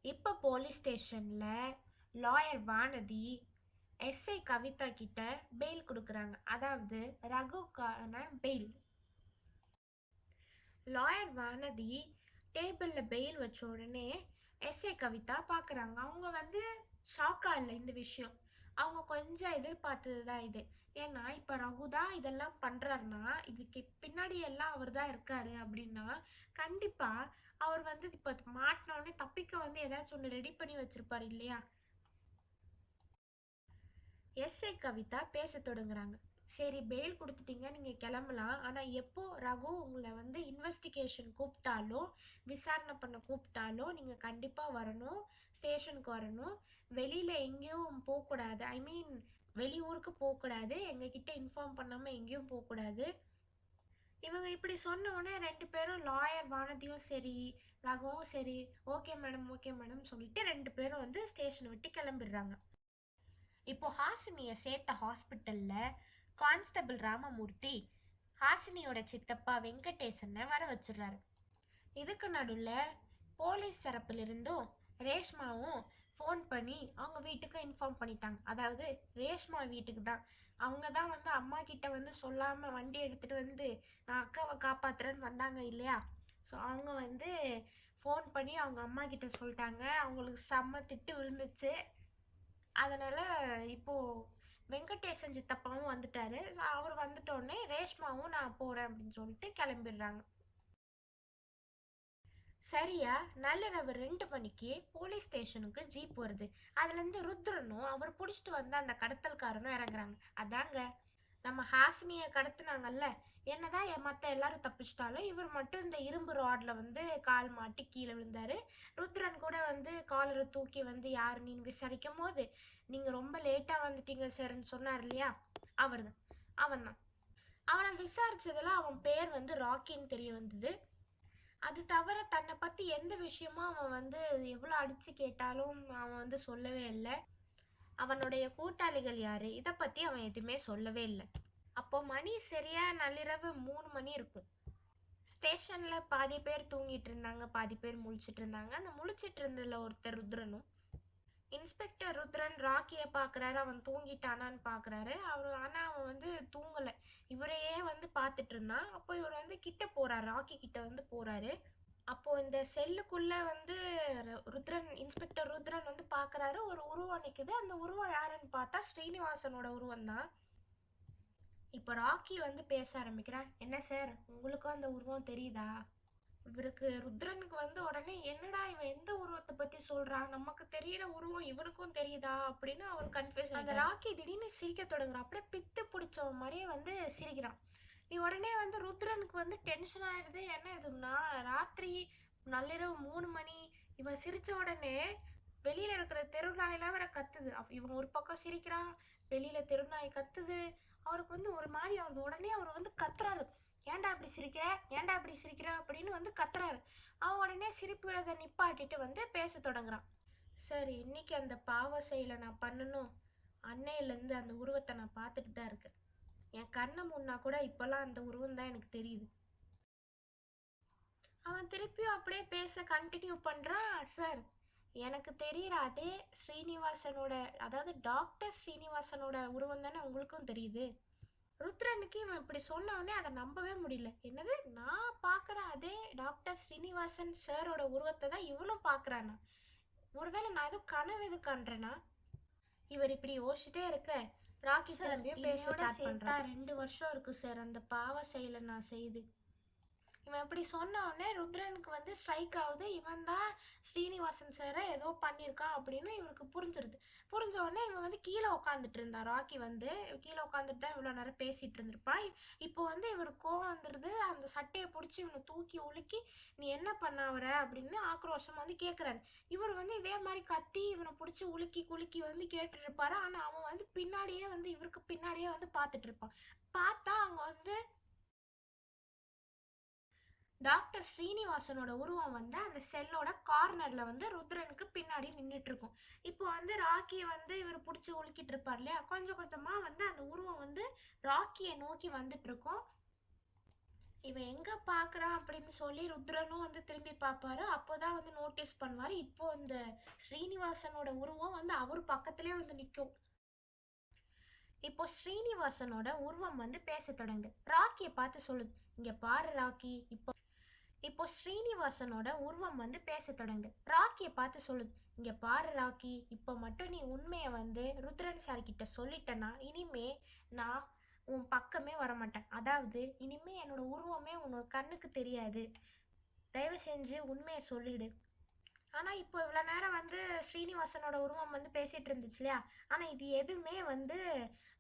இப்போ போலீஸ் ஸ்டேஷன்ல lawyer Vanathi SI Kavitha கிட்ட பெயில் கொடுக்குறாங்க. அதாவது ரகுக்கான பெயில். லாயர் வானதி டேபிளில் பெயில் வச்ச உடனே எஸ்ஐ கவிதா பார்க்குறாங்க. அவங்க வந்து ஷாக்காக இல்லை இந்த விஷயம். அவங்க கொஞ்சம் எதிர்பார்த்தது தான் இது. ஏன்னா இப்போ ரகு தான் இதெல்லாம் பண்ணுறாருனா இதுக்கு பின்னாடி எல்லாம் அவர் தான் இருக்காரு அப்படின்னா கண்டிப்பாக அவர் வந்து இப்போ மாட்டினோடனே தப்பிக்க வந்து ஏதாச்சும் ஒன்று ரெடி பண்ணி வச்சிருப்பாரு இல்லையா. எஸ்ஐ கவிதா பேச தொடங்குறாங்க. சரி, பெயில் கொடுத்துட்டீங்க, நீங்கள் கிளம்பலாம். ஆனால் எப்போ ரகு உங்களை வந்து இன்வெஸ்டிகேஷன் கூப்பிட்டாலோ விசாரணை பண்ண கூப்பிட்டாலோ நீங்கள் கண்டிப்பாக வரணும், ஸ்டேஷனுக்கு வரணும். வெளியில் எங்கேயும் போகக்கூடாது. ஐ மீன் வெளியூருக்கு போகக்கூடாது. எங்ககிட்ட இன்ஃபார்ம் பண்ணாமல் எங்கேயும் போகக்கூடாது. இவங்க இப்படி சொன்ன உடனே ரெண்டு பேரும் லாயர் வானதியும் சரி ரகுவும் சரி ஓகே மேடம் சொல்லிட்டு ரெண்டு பேரும் வந்து ஸ்டேஷனை விட்டு கிளம்பிடுறாங்க. இப்போ ஹாசினியை சேர்த்த ஹாஸ்பிட்டலில் கான்ஸ்டபிள் ராமமூர்த்தி ஹாசினியோட சித்தப்பா வெங்கடேசனை வர வச்சிடுறாரு. இதுக்கு நடுவில் போலீஸ் தரப்பிலிருந்தும் ரேஷ்மாவும் ஃபோன் பண்ணி அவங்க வீட்டுக்கு இன்ஃபார்ம் பண்ணிட்டாங்க. அதாவது ரேஷ்மா வீட்டுக்கு தான். அவங்க தான் வந்து அம்மா கிட்ட வந்து சொல்லாமல் வண்டி எடுத்துகிட்டு வந்து நான் அக்காவை காப்பாற்றுறேன்னு வந்தாங்க இல்லையா. ஸோ அவங்க வந்து ஃபோன் பண்ணி அவங்க அம்மா கிட்ட சொல்லிட்டாங்க. அவங்களுக்கு செம்ம திட்டு விழுந்துச்சு. அதனால் இப்போது வெங்கடேசன் சித்தப்பாவும் வந்துட்டாரு. அவர் வந்துட்டோடனே ரேஷ்மாவும் நான் போகிறேன் அப்படின்னு சொல்லிட்டு கிளம்பிடுறாங்க. சரியா நள்ளிரவு 2 மணிக்கு போலீஸ் ஸ்டேஷனுக்கு ஜீப் வருது. அதுலேருந்து ருத்ரனும் அவர் பிடிச்சிட்டு வந்த அந்த கடத்தல்காரனும் இறங்குறாங்க. அதாங்க நம்ம ஹாசினியை கடத்துனாங்கல்ல, என்னதான் மற்ற எல்லாரும் தப்பிச்சிட்டாலும் இவர் மட்டும் இந்த இரும்பு ராடில் வந்து கால் மாட்டி கீழே விழுந்தாரு. ருத்ரன் கூட வந்து காலரை தூக்கி வந்து யார் நீ விசாரிக்கும் போது நீங்கள் ரொம்ப லேட்டாக வந்துட்டீங்க சார்ன்னு சொன்னார் இல்லையா, அவர் தான் அவன் தான். அவனை விசாரிச்சதுல அவன் பேர் வந்து ராக்கின்னு தெரிய வந்தது. அது தவிர தன்னை பற்றி எந்த விஷயமும் அவன் வந்து எவ்வளோ அடித்து கேட்டாலும் அவன் வந்து சொல்லவே இல்லை. அவனுடைய கூட்டாளிகள் யார் இதை பற்றி அவன் எதுவுமே சொல்லவே இல்லை. அப்போ மணி சரியா நள்ளிரவு 3 மணி இருக்கும். ஸ்டேஷனில் பாதி பேர் தூங்கிட்டு இருந்தாங்க, பாதி பேர் முழிச்சிட்டு இருந்தாங்க. அந்த முழிச்சிட்டு இருந்ததில் ஒருத்தர் ருத்ரனும். இன்ஸ்பெக்டர் ருத்ரன் ராக்கியை பார்க்குறாரு. அவன் தூங்கிட்டானான்னு பார்க்குறாரு. ஆனால் அவன் வந்து தூங்கலை. இவரையே வந்து பார்த்துட்டு இருந்தான். அப்போ இவர் வந்து கிட்ட போகிறார், ராக்கி கிட்ட வந்து போகிறாரு. அப்போது இந்த செல்லுக்குள்ளே வந்து இன்ஸ்பெக்டர் ருத்ரன் வந்து பார்க்குறாரு. ஒரு உருவம் நிற்குது. அந்த உருவம் யாருன்னு பார்த்தா ஸ்ரீனிவாசனோட உருவம் தான். இப்போ ராக்கி வந்து பேச ஆரம்பிக்கிறான். என்ன சார், உங்களுக்கும் அந்த உருவம் தெரியுதா? இவருக்கு ருத்ரனுக்கு வந்து உடனே என்னடா இவன் எந்த உருவத்தை பற்றி சொல்கிறான், நமக்கு தெரியிற உருவம் இவனுக்கும் தெரியுதா அப்படின்னு அவர் கன்ஃபியூஸ். அந்த ராக்கி திடீர்னு சிரிக்க தொடங்குறான். அப்படியே பித்து பிடிச்சவன் மாதிரியே வந்து சிரிக்கிறான். உடனே வந்து ருத்ரனுக்கு வந்து டென்ஷன் ஆயிடுது. என்ன இதுன்னா ராத்திரி நள்ளிரவு 3 மணி. இவன் சிரித்த உடனே வெளியில் இருக்கிற தெருநாயெல்லாம் வேற கத்துது. இவன் ஒரு பக்கம் சிரிக்கிறான், வெளியில் தெருநாய் கத்துது. அவருக்கு வந்து ஒரு மாதிரி அவர் உடனே அவர் வந்து கத்துறாரு. ஏன்டா இப்படி சிரிக்கிற, ஏன்டா இப்படி சிரிக்கிற அப்படின்னு வந்து கத்துறாரு. அவன் உடனே சிரிப்புறதை நிப்பாட்டிட்டு வந்து பேச தொடங்குறான். சார், இன்னைக்கு அந்த பாவ செயலை நான் பண்ணணும். அன்னையிலேருந்து அந்த உருவத்தை நான் பார்த்துட்டு தான் இருக்கேன். என் கண்ணை முன்னா கூட இப்போல்லாம் அந்த உருவம் தான் எனக்கு தெரியுது. அவன் திருப்பியும் அப்படியே பேச கண்டினியூ பண்ணுறான். சார், எனக்கு தெரிகிற அதே ஸ்ரீனிவாசனோட, அதாவது டாக்டர் ஸ்ரீனிவாசனோட உருவம் தானே உங்களுக்கும் தெரியுது. ருத்ரனுக்கு இவன் இப்படி சொன்னவொடனே அதை நம்பவே முடியல. என்னது, நான் பார்க்குற அதே டாக்டர் ஸ்ரீனிவாசன் சாரோட உருவத்தை தான் இவனும் பார்க்குறானா? ஒருவேளை நான் எதுவும் கனவு எது காண்றேனா? இவர் இப்படி யோசிச்சுட்டே இருக்க ராக்கி திரும்பியும் பேச ஸ்டார்ட் பண்ணுறான். 2 வருஷம் இருக்கு சார் அந்த பாவ செயலை நான் செய்து. இவன் இப்படி சொன்ன உடனே ருத்ரனுக்கு வந்து ஸ்ட்ரைக் ஆகுது. இவன் தான் ஸ்ரீனிவாசன் சாரை ஏதோ பண்ணியிருக்கான் அப்படின்னு இவனுக்கு புரிஞ்சிருது. புரிஞ்ச உடனே இவன் வந்து கீழே உட்காந்துட்டு இருந்தான். ராக்கி வந்து கீழே உட்காந்துட்டு தான் இவ்வளோ நேரம் பேசிகிட்டு இருந்திருப்பான். இப்போ வந்து இவருக்கு கோவம் வந்துடுது. அந்த சட்டையை பிடிச்சி இவனை தூக்கி உலுக்கி நீ என்ன பண்ண வர அப்படின்னு ஆக்ரோஷம் வந்து கேட்குறாரு. இவர் வந்து இதே மாதிரி கத்தி இவனை பிடிச்சி உலுக்கி குலுக்கி வந்து கேட்டுட்டு இருப்பாரு. ஆனால் அவன் வந்து பின்னாடியே வந்து இவருக்கு பின்னாடியே வந்து பார்த்துட்டு இருப்பான். பார்த்தா அங்கே வந்து டாக்டர் ஸ்ரீனிவாசனோட உருவம் வந்து அந்த செல்லோட கார்னர்ல வந்து ருத்ரனுக்கு பின்னாடி நின்றுட்டு இருக்கும். இப்போ வந்து ராக்கியை வந்து இவர் பிடிச்சி உலுக்கிட்டு இருப்பார் இல்லையா, கொஞ்சம் கொஞ்சமா வந்து அந்த உருவம் வந்து ராக்கியை நோக்கி வந்துட்டு இருக்கும். இவன் எங்க பாக்குறான் அப்படின்னு சொல்லி ருத்ரனும் வந்து திரும்பி பார்ப்பாரு. அப்போதான் வந்து நோட்டீஸ் பண்ணுவாரு. இப்போ இந்த ஸ்ரீனிவாசனோட உருவம் வந்து அவர் பக்கத்திலே வந்து நிக்கும். இப்போ ஸ்ரீனிவாசனோட உருவம் வந்து பேச தொடங்குது. ராக்கியை பார்த்து சொல்லுது, இங்க பாரு ராக்கி. இப்போ ஸ்ரீனிவாசனோட உருவம் வந்து பேச தொடங்குது. ராக்கியை பார்த்து சொல்லுது, இங்க பாரு ராக்கி, இப்போ மட்டும் நீ உண்மையை வந்து ருத்ரன் சார் கிட்ட சொல்லிட்டனா இனிமே நான் உன் பக்கமே வரமாட்டேன். அதாவது இனிமே என்னோட உருவமே உன்னோட கண்ணுக்கு தெரியாது. தயவு செஞ்சு உண்மையை சொல்லிடு. ஆனால் இப்போ இவ்வளோ நேரம் வந்து ஸ்ரீனிவாசனோட உருவம் வந்து பேசிட்டு இருந்துச்சு இல்லையா? ஆனால் இது எதுவுமே வந்து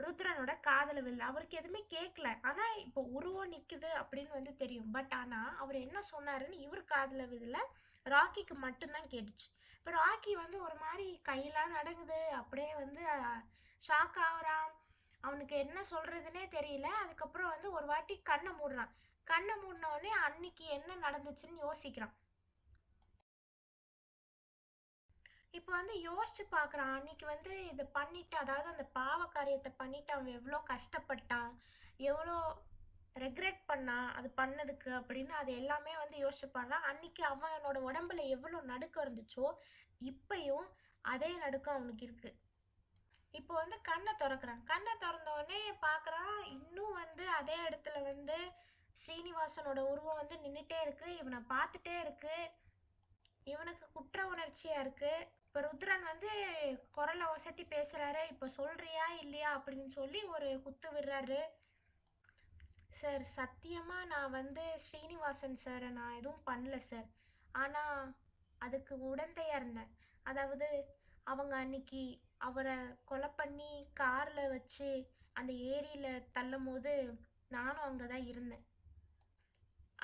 ருத்ரனோட காதல வில்லை. அவருக்கு எதுவுமே கேட்கல. ஆனால் இப்போ உருவம் நிற்குது அப்படின்னு வந்து தெரியும். பட் ஆனால் அவர் என்ன சொன்னாருன்னு இவர் காதல வில்லை, ராக்கிக்கு மட்டும்தான் கேட்டுச்சு. இப்போ ராக்கி வந்து ஒரு மாதிரி கையெல்லாம் நடங்குது. அப்படியே வந்து ஷாக் ஆகுறான். அவனுக்கு என்ன சொல்றதுன்னே தெரியல. அதுக்கப்புறம் வந்து ஒரு வாட்டி கண்ணை மூடுறான். கண்ணை மூடின உடனே அன்னைக்கு என்ன நடந்துச்சுன்னு யோசிக்கிறான். இப்போ வந்து யோசிச்சு பார்க்குறான். அன்னைக்கு வந்து இதை பண்ணிட்டு, அதாவது அந்த பாவ காரியத்தை பண்ணிட்டு அவன் எவ்வளோ கஷ்டப்பட்டான், எவ்வளோ ரெக்ரெட் பண்ணான் அது பண்ணதுக்கு அப்படின்னு அது எல்லாமே வந்து யோசிச்சு பாடுறான். அன்னைக்கு அவனோட உடம்புல எவ்வளோ நடுக்கம் இருந்துச்சோ இப்பயும் அதே நடுக்கம் அவனுக்கு இருக்கு. இப்போ வந்து கண்ணை திறக்கிறான். கண்ணை திறந்த உடனே பார்க்குறான், இன்னும் வந்து அதே இடத்துல வந்து ஸ்ரீனிவாசனோட உருவம் வந்து நின்றுட்டே இருக்கு. இவனை பார்த்துட்டே இருக்கு. இவனுக்கு குற்ற உணர்ச்சியா இருக்கு. இப்போ ருத்ரன் வந்து குரலை ஒசத்தி பேசுறாரு. இப்போ சொல்றியா இல்லையா அப்படின்னு சொல்லி ஒரு குத்து விடுறாரு. சார், சத்தியமா நான் வந்து ஸ்ரீனிவாசன் சாரை நான் எதுவும் பண்ணல சார். ஆனால் அதுக்கு உடந்தையா இருந்தேன். அதாவது அவங்க அன்னைக்கு அவரை கொலை பண்ணி காரில் வச்சு அந்த ஏரியில் தள்ளும் போது நானும் அங்கே தான் இருந்தேன்.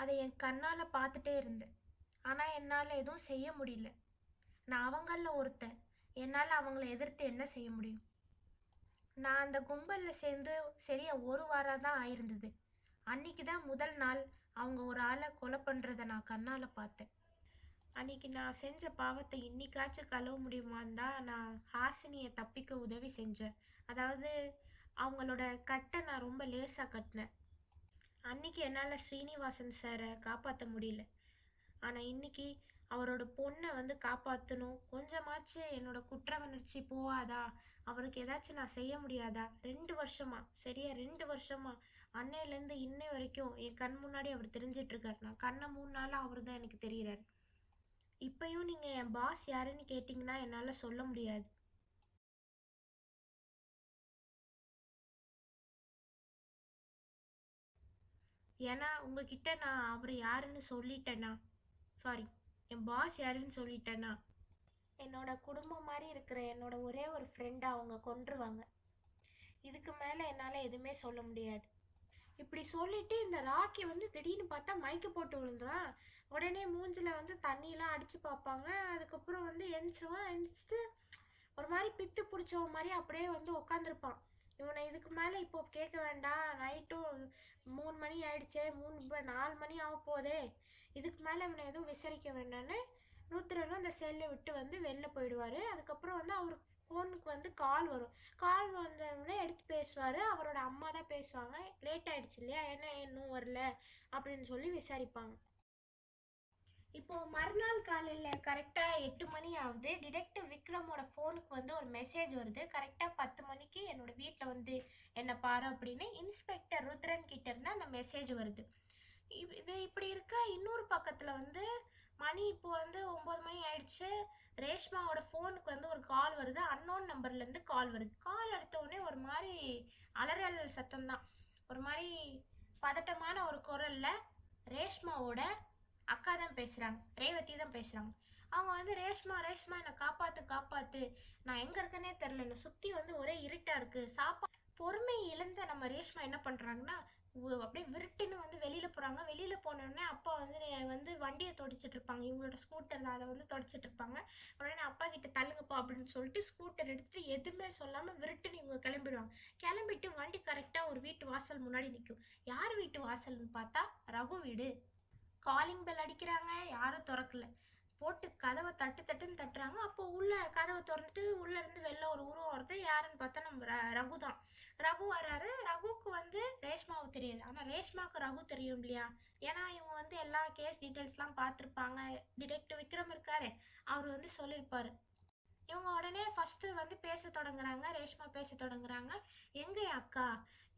அதை என் கண்ணால் பார்த்துட்டே இருந்தேன். ஆனால் என்னால் எதுவும் செய்ய முடியல. நான் அவங்களில் ஒருத்தன். என்னால் அவங்கள எதிர்த்து என்ன செய்ய முடியும்? நான் அந்த கும்பலில் சேர்ந்து சரியா ஒரு வாரம் தான் ஆயிருந்தது. அன்னைக்கு தான் முதல் நாள் அவங்க ஒரு ஆளை கொலை பண்ணுறதை நான் கண்ணால் பார்த்தேன். அன்னைக்கு நான் செஞ்ச பாவத்தை இன்னைக்காச்சும் கழுவ முடியுமான்னு தான் நான் ஹாசினியை தப்பிக்க உதவி செஞ்சேன். அதாவது அவங்களோட கட்டை நான் ரொம்ப லேசாக கட்டினேன். அன்னைக்கு என்னால் ஸ்ரீனிவாசன் சாரை காப்பாற்ற முடியல. ஆனால் இன்னைக்கு அவரோட பொண்ணை வந்து காப்பாற்றணும். கொஞ்சமாச்சு என்னோட குற்ற உணர்ச்சி போகாதா? அவருக்கு ஏதாச்சும் நான் செய்ய முடியாதா? 2 வருஷமா, சரியா 2 வருஷமா, அன்னையிலேருந்து இன்னை வரைக்கும் என் கண் முன்னாடி அவர் தெரிஞ்சிட்ருக்கார். நான் கண்ணை 3 நாளாக அவர் தான் எனக்கு தெரிகிறார். இப்பயும் நீங்கள் என் பாஸ் யாருன்னு கேட்டிங்கன்னா என்னால் சொல்ல முடியாது. ஏன்னா உங்ககிட்ட நான் அவர் யாருன்னு சொல்லிட்டேன்னா, சாரி, என் பாஸ் யாருன்னு சொல்லிட்டேன்னா என்னோட குடும்பம் மாதிரி இருக்கிற என்னோட ஒரே ஒரு ஃப்ரெண்டை அவங்க கொன்றுவாங்க. இதுக்கு மேலே என்னால் எதுவுமே சொல்ல முடியாது. இப்படி சொல்லிட்டு இந்த ராக்கி வந்து திடீர்னு பார்த்தா மயக்க போட்டு விழுந்துறான். உடனே மூஞ்சில் வந்து தண்ணியெலாம் அடித்து பார்ப்பாங்க. அதுக்கப்புறம் வந்து எந்திரிச்சிருவான். எந்திரிச்சிட்டு ஒரு மாதிரி பித்து பிடிச்சவ மாதிரி அப்படியே வந்து உட்காந்துருப்பான். இவனை இதுக்கு மேலே இப்போ கேட்க வேண்டாம். நைட்டும் 3 மணி ஆயிடுச்சே, 4 மணி ஆக போதே, இதுக்கு மேலே இவனை எதுவும் விசாரிக்க வேண்டான்னு ருத்ரனும் அந்த செல்லை விட்டு வந்து வெளில போயிடுவார். அதுக்கப்புறம் வந்து அவர் ஃபோனுக்கு வந்து கால் வரும். கால் வந்தவொடனே எடுத்து பேசுவார். அவரோட அம்மா தான் பேசுவாங்க. லேட் ஆயிடுச்சு இல்லையா, என்ன இன்னும் வரல அப்படின்னு சொல்லி விசாரிப்பாங்க. இப்போ மறுநாள் காலையில் கரெக்டாக 8 மணி ஆகுது. டிடெக்டிவ் விக்ரமோட ஃபோனுக்கு வந்து ஒரு மெசேஜ் வருது. கரெக்டாக 10 மணிக்கு என்னோட வீட்டில் வந்து என்ன பாரு அப்படின்னு இன்ஸ்பெக்டர் ருத்ரன் கிட்ட இருந்து அந்த மெசேஜ் வருது. இது இப்படி இருக்க இன்னொரு பக்கத்தில் வந்து மணி இப்போ வந்து 9 மணி ஆயிடுச்சு. ரேஷ்மாவோட ஃபோனுக்கு வந்து ஒரு கால் வருது. அன்னோன் நம்பர்லேருந்து கால் வருது. கால் எடுத்த உடனே ஒரு மாதிரி அலறல் சத்தம் தான். ஒரு மாதிரி பதட்டமான ஒரு குரலில் ரேஷ்மாவோட அக்கா தான் பேசுகிறாங்க, ரேவதி தான் பேசுகிறாங்க. அவங்க வந்து ரேஷ்மா ரேஷ்மா என்னை காப்பாற்று காப்பாற்று, நான் எங்கே இருக்கேனே தெரில, என்னை சுற்றி வந்து ஒரே இருட்டாக இருக்குது. பொறுமை இழந்த நம்ம ரேஷ்மா என்ன பண்ணுறாங்கன்னா அப்படியே விருட்டுன்னு வந்து வெளியில் போகிறாங்க. வெளியில் போனோடனே அப்பா வந்து வண்டியை தொடச்சிட்டு இருப்பாங்க. இவங்களோட ஸ்கூட்டர் அதை வந்து தொடச்சிட்டு இருப்பாங்க. உடனே அப்பா கிட்ட தள்ளுங்கப்பா அப்படின்னு சொல்லிட்டு ஸ்கூட்டர் எடுத்துகிட்டு எதுவுமே சொல்லாமல் விருட்டுன்னு இவங்க கிளம்பிடுவாங்க. கிளம்பிட்டு வண்டி கரெக்டாக ஒரு வீட்டு வாசல் முன்னாடி நிற்கும். யார் வீட்டு வாசல்னு பார்த்தா ரகு வீடு. காலிங் பெல் அடிக்கிறாங்க, யாரும் திறக்கல. போட்டு கதவை தட்டுன்னு தட்டுறாங்க. அப்போ உள்ள கதவை திறந்துட்டு உள்ள இருந்து வெளில ஒரு உருவம் வருது. யாருன்னு பார்த்தா நம்ம ரகு தான். ரகு வர்றாரு. ரகுவுக்கு வந்து ரேஷ்மாவை தெரியாது. ஆனால் ரேஷ்மாவுக்கு ரகு தெரியும் இல்லையா? ஏன்னா இவங்க வந்து எல்லா கேஸ் டீட்டெயில்ஸ்லாம் பார்த்துருப்பாங்க. டிடெக்டிவ் விக்ரம் இருக்காரு, அவர் வந்து சொல்லியிருப்பாரு. இவங்க உடனே ஃபஸ்ட்டு வந்து பேச தொடங்குறாங்க. ரேஷ்மா பேச தொடங்குறாங்க. எங்கே என் அக்கா,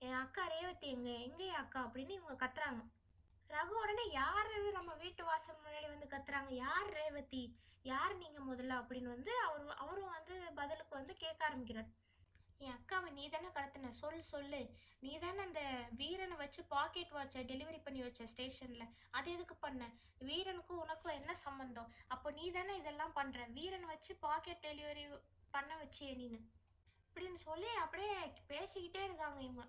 என் அக்கா ரேவதி எங்கே என் அக்கா அப்படின்னு இவங்க கத்துறாங்க. ரகு உடனே யார் இது நம்ம வீட்டு வாசல் முன்னாடி வந்து கத்துறாங்க, யார் ரேவதி, யார் நீங்க முதல்ல அப்படின்னு வந்து அவரும் வந்து பதிலுக்கு வந்து கேட்க ஆரம்பிக்கிறார். என் அக்காவை நீ தானே கடத்தின, சொல்லு, நீ தானே அந்த வீரனை வச்சு பாக்கெட் வாட்சை டெலிவரி பண்ணி வச்ச ஸ்டேஷன்ல, அது எதுக்கு பண்ண, வீரனுக்கும் உனக்கும் என்ன சம்மந்தம், அப்போ நீ தானே இதெல்லாம் பண்ற, வீரனை வச்சு பாக்கெட் டெலிவரி பண்ண வச்சியே நீனு இப்படின்னு சொல்லி அப்படியே பேசிக்கிட்டே இருக்காங்க இவங்க.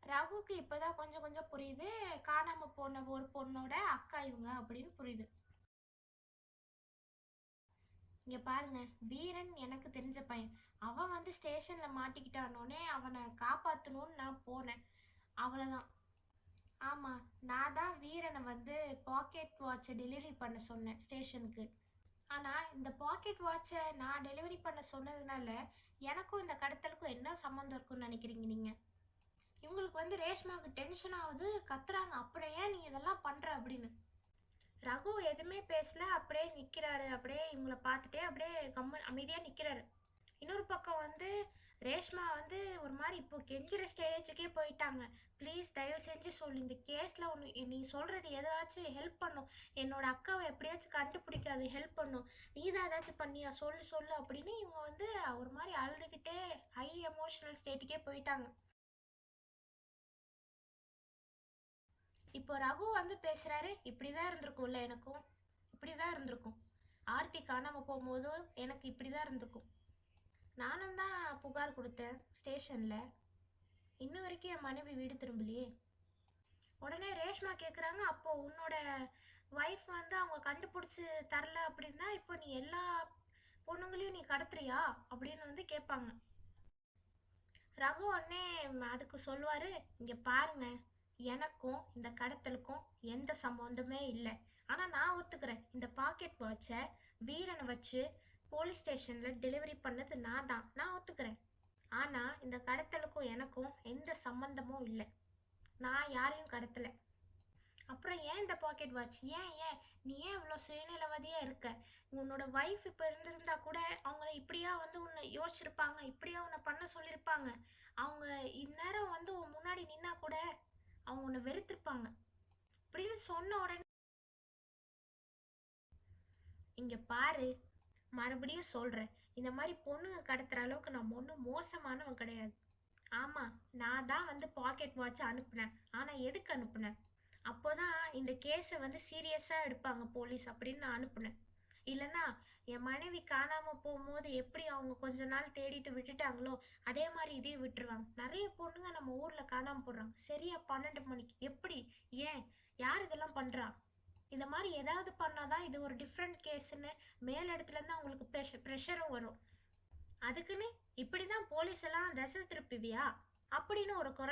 ரகுக்கு இப்பதான் கொஞ்சம் கொஞ்சம் புரியுது, காணாம போன ஒரு பொண்ணோட அக்கா இவங்க அப்படின்னு புரியுது. இங்க பாருங்க, வீரன் எனக்கு தெரிஞ்ச பையன், அவன் வந்து ஸ்டேஷன்ல மாட்டிக்கிட்டானோனே அவனை காப்பாத்தணும்னு நான் போனேன், அவ்வளவுதான். ஆமா, நான் தான் வீரனை வந்து பாக்கெட் வாட்சை டெலிவரி பண்ண சொன்னேன் ஸ்டேஷனுக்கு. ஆனா இந்த பாக்கெட் வாட்சை நான் டெலிவரி பண்ண சொன்னதுனால எனக்கும் இந்த கடத்தலுக்கும் என்ன சம்மந்தம் இருக்குன்னு நினைக்கிறீங்க நீங்க? இவங்களுக்கு வந்து ரேஷ்மாவுக்கு டென்ஷன் ஆகுது, கத்துறாங்க, அப்புறம் ஏன் நீ இதெல்லாம் பண்ற அப்படின்னு. ரகு எதுவுமே பேசல, அப்படியே நிக்கிறாரு. அப்படியே இவங்கள பார்த்துட்டே அப்படியே அமைதியா நிக்கிறாரு. இன்னொரு பக்கம் வந்து ரேஷ்மா வந்து ஒரு மாதிரி இப்போ கெஞ்சுற ஸ்டேஜுக்கே போயிட்டாங்க. ப்ளீஸ் தயவு செஞ்சு சொல்லு, இந்த கேஸ்ல ஒன்று நீ சொல்றது ஏதாச்சும் ஹெல்ப் பண்ணும், என்னோட அக்காவை எப்படியாச்சும் கண்டுபிடிக்காது ஹெல்ப் பண்ணும், நீ தான் ஏதாச்சும் பண்ணியா, சொல்லு அப்படின்னு இவங்க வந்து ஒரு மாதிரி அழுதுகிட்டே ஹை எமோஷனல் ஸ்டேட்டுக்கே போயிட்டாங்க. இப்போ ரகு வந்து பேசுறாரு, இப்படிதான் இருந்திருக்கும்ல, எனக்கும் இப்படிதான் இருந்திருக்கும், ஆர்த்தி காணாம போகும்போதும் எனக்கு இப்படிதான் இருந்திருக்கும், நானும் தான் புகார் கொடுத்தேன் ஸ்டேஷன்ல, இன்ன வரைக்கும் என் மனைவி வீடு திரும்பலையே. உடனே ரேஷ்மா கேக்குறாங்க, அப்போ உன்னோட ஒய்ஃப் வந்து அவங்க கண்டுபிடிச்சு தரல அப்படின்னா இப்போ நீ எல்லா பொண்ணுங்களையும் நீ கடத்துறியா அப்படின்னு வந்து கேட்பாங்க. ரகு உடனே அதுக்கு சொல்லுவாரு, இங்க பாருங்க, எனக்கும் இந்த கடத்தலுக்கும் எந்த சம்பந்தமே இல்லை, ஆனா நான் ஒத்துக்கிறேன், இந்த பாக்கெட் வாட்சை வீரனை வச்சு போலீஸ் ஸ்டேஷன்ல டெலிவரி பண்ணது நான் ஒத்துக்கிறேன், ஆனா இந்த கடத்தலுக்கும் எனக்கும் எந்த சம்பந்தமும் இல்லை, நான் யாரையும் கடத்தல. அப்புறம் ஏன் இந்த பாக்கெட் வாட்ச், ஏன் நீ ஏன் இவ்வளோ சுயநலவாதியா இருக்க, உன்னோட ஒய்ஃப் இப்போ இருந்திருந்தா கூட அவங்கள இப்படியா வந்து உன்னை யோசிச்சிருப்பாங்க, இப்படியா உன்னை பண்ண சொல்லியிருப்பாங்க, அவங்க இந்நேரம் வந்து உன் முன்னாடி நின்னா கூட அவங்க உன்னை வெறுத்திருப்பாங்க அப்படின்னு சொன்ன உடனே, இங்க பாரு, மறுபடியும் சொல்றேன், இந்த மாதிரி பொண்ணுங்க கடத்துற அளவுக்கு நான் ஒன்றும் மோசமானவன் கிடையாது. ஆமா, நான் தான் வந்து பாக்கெட் வாட்ச் அனுப்புனேன், ஆனா எதுக்கு அனுப்புனேன், அப்போதான் இந்த கேஸை வந்து சீரியஸா எடுப்பாங்க போலீஸ் அப்படின்னு நான் அனுப்புனேன், இல்லைன்னா என் மனைவி காணாம போகும்போது எப்படி அவங்க கொஞ்ச நாள் தேடிட்டு விட்டுட்டாங்களோ அதே மாதிரி இதையும் விட்டுருவாங்க. நிறைய பொண்ணுங்க நம்ம ஊர்ல காணாம போடுறாங்க சரியா 12 மணிக்கு, எப்படி, ஏன், யார் இதெல்லாம் பண்றா, இந்த மாதிரி ஏதாவது பண்ணாதான் இது ஒரு டிஃப்ரெண்ட் கேஸ்ன்னு மேல் இடத்துல இருந்து அவங்களுக்கு ப்ரெஷரும் வரும், அதுக்குன்னு இப்படிதான் போலீஸ் எல்லாம் திசை திருப்பிவியா அப்படின்னு ஒரு குரல்